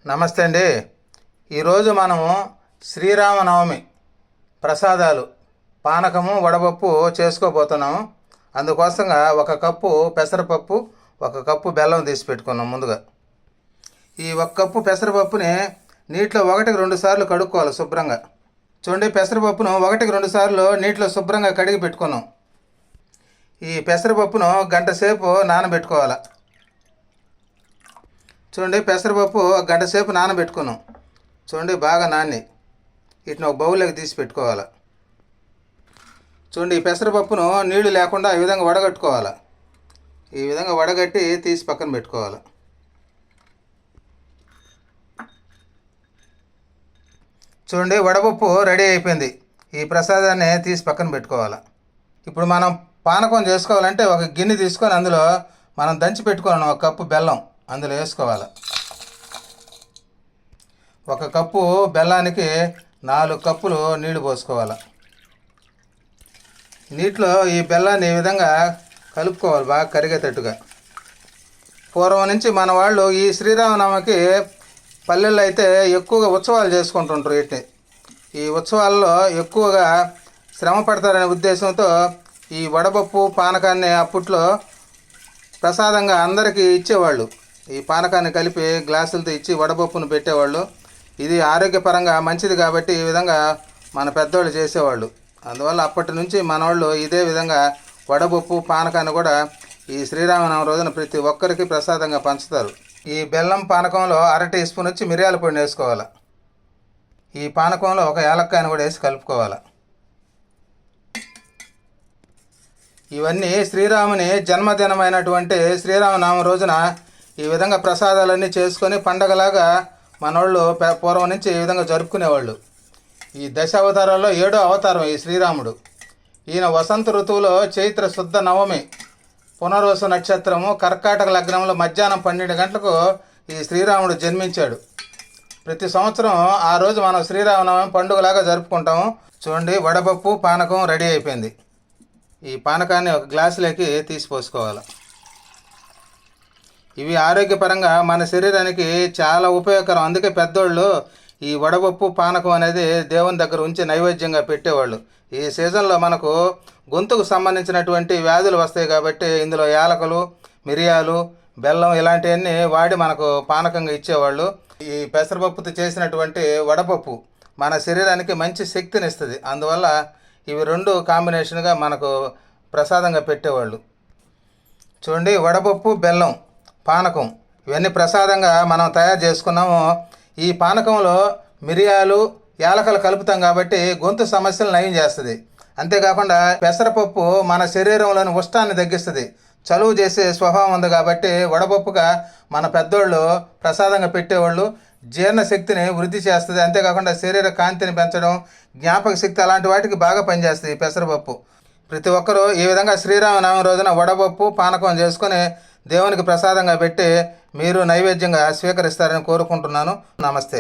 నమస్తే అండి. ఈరోజు మనము శ్రీరామనవమి ప్రసాదాలు పానకము వడపప్పు చేసుకోబోతున్నాము. అందుకోసంగా ఒక కప్పు పెసరపప్పు, ఒక కప్పు బెల్లం తీసి పెట్టుకున్నాం. ముందుగా ఈ ఒక కప్పు పెసరపప్పుని నీటిలో 1-2 సార్లు కడుక్కోవాలి శుభ్రంగా. చూడండి, పెసరపప్పును 1-2 సార్లు నీటిలో శుభ్రంగా కడిగి పెట్టుకున్నాం. ఈ పెసరపప్పును గంట సేపు నానబెట్టుకోవాలి. చూడండి, పెసరపప్పు గంట సేపు నానబెట్టుకున్నాం. చూడండి, బాగా నాని వీటిని ఒక బౌల్లోకి తీసి పెట్టుకోవాలి. చూడండి, ఈ పెసరపప్పును నీళ్లు లేకుండా ఈ విధంగా వడగట్టుకోవాలి. ఈ విధంగా వడగట్టి తీసి పక్కన పెట్టుకోవాలి. చూడండి, వడపప్పు రెడీ అయిపోయింది. ఈ ప్రసాదాన్ని తీసి పక్కన పెట్టుకోవాలి. ఇప్పుడు మనం పానకం చేసుకోవాలంటే ఒక గిన్నె తీసుకొని అందులో మనం దంచి పెట్టుకోవాలి. ఒక కప్పు బెల్లం అందులో వేసుకోవాలి. ఒక కప్పు బెల్లానికి 4 కప్పులు నీళ్లు పోసుకోవాలి. నీటిలో ఈ బెల్లాన్ని ఈ విధంగా కలుపుకోవాలి, బాగా కరిగేటట్టుగా. పూర్వం నుంచి మన వాళ్ళు ఈ శ్రీరామనవమికి పల్లెల్లో అయితే ఎక్కువగా ఉత్సవాలు చేసుకుంటుంటారు. వీటిని ఈ ఉత్సవాల్లో ఎక్కువగా శ్రమ పడతారనే ఉద్దేశంతో ఈ వడపప్పు పానకాన్ని అప్పట్లో ప్రసాదంగా అందరికీ ఇచ్చేవాళ్ళు. ఈ పానకాన్ని కలిపి గ్లాసులతో ఇచ్చి వడపప్పును పెట్టేవాళ్ళు. ఇది ఆరోగ్యపరంగా మంచిది కాబట్టి ఈ విధంగా మన పెద్దవాళ్ళు చేసేవాళ్ళు. అందువల్ల అప్పటి నుంచి మనవాళ్ళు ఇదే విధంగా వడపప్పు పానకాన్ని కూడా ఈ శ్రీరామనవమి రోజున ప్రతి ఒక్కరికి ప్రసాదంగా పంచుతారు. ఈ బెల్లం పానకంలో 1/2 టీ స్పూన్ వచ్చి మిరియాల పొడిని వేసుకోవాలి. ఈ పానకంలో ఒక యాలక్కాయను కూడా వేసి కలుపుకోవాలి. ఇవన్నీ శ్రీరాముని జన్మదినమైనటువంటి శ్రీరామనవమి రోజున ఈ విధంగా ప్రసాదాలన్నీ చేసుకొని పండగలాగా మనోళ్ళు పూర్వం నుంచి ఈ విధంగా జరుపుకునేవాళ్ళు. ఈ 10 అవతారాల్లో 7వ అవతారం ఈ శ్రీరాముడు. ఈయన వసంత ఋతువులో చైత్ర శుద్ధ నవమి పునర్వసు నక్షత్రము కర్కాటక లగ్నంలో మధ్యాహ్నం 12 గంటలకు ఈ శ్రీరాముడు జన్మించాడు. ప్రతి సంవత్సరం ఆ రోజు మనం శ్రీరామనవమి పండుగలాగా జరుపుకుంటాము. చూడండి, వడపప్పు పానకం రెడీ అయిపోయింది. ఈ పానకాన్ని ఒక గ్లాసులోకి తీసి పోసుకోవాలి. ఇవి ఆరోగ్యపరంగా మన శరీరానికి చాలా ఉపయోగకరం. అందుకే పెద్దోళ్ళు ఈ వడపప్పు పానకం అనేది దేవుని దగ్గర ఉంచి నైవేద్యంగా పెట్టేవాళ్ళు. ఈ సీజన్లో మనకు గొంతుకు సంబంధించినటువంటి వ్యాధులు వస్తాయి కాబట్టి ఇందులో యాలకులు, మిరియాలు, బెల్లం ఇలాంటివన్నీ వాడి మనకు పానకంగా ఇచ్చేవాళ్ళు. ఈ పెసరపప్పుతో చేసినటువంటి వడపప్పు మన శరీరానికి మంచి శక్తిని ఇస్తుంది. అందువల్ల ఇవి 2 కాంబినేషన్గా మనకు ప్రసాదంగా పెట్టేవాళ్ళు. చూడండి, వడపప్పు బెల్లం పానకం ఇవన్నీ ప్రసాదంగా మనం తయారు చేసుకున్నాము. ఈ పానకంలో మిరియాలు, యాలకలు కలుపుతాం కాబట్టి గొంతు సమస్యలు నయం చేస్తుంది. అంతేకాకుండా పెసరపప్పు మన శరీరంలోని ఉష్ణాన్ని తగ్గిస్తుంది, చలువ చేసే స్వభావం ఉంది కాబట్టి వడపప్పుగా మన పెద్దోళ్ళు ప్రసాదంగా పెట్టేవాళ్ళు. జీర్ణశక్తిని వృద్ధి చేస్తుంది. అంతేకాకుండా శరీర కాంతిని పెంచడం, జ్ఞాపక శక్తి అలాంటి వాటికి బాగా పనిచేస్తుంది ఈ పెసరపప్పు. ప్రతి ఒక్కరూ ఈ విధంగా శ్రీరామనవమి రోజున వడపప్పు పానకం చేసుకొని దేవునికి ప్రసాదంగా పెట్టి మీరు నైవేద్యంగా స్వీకరిస్తారని కోరుకుంటున్నాను. నమస్తే.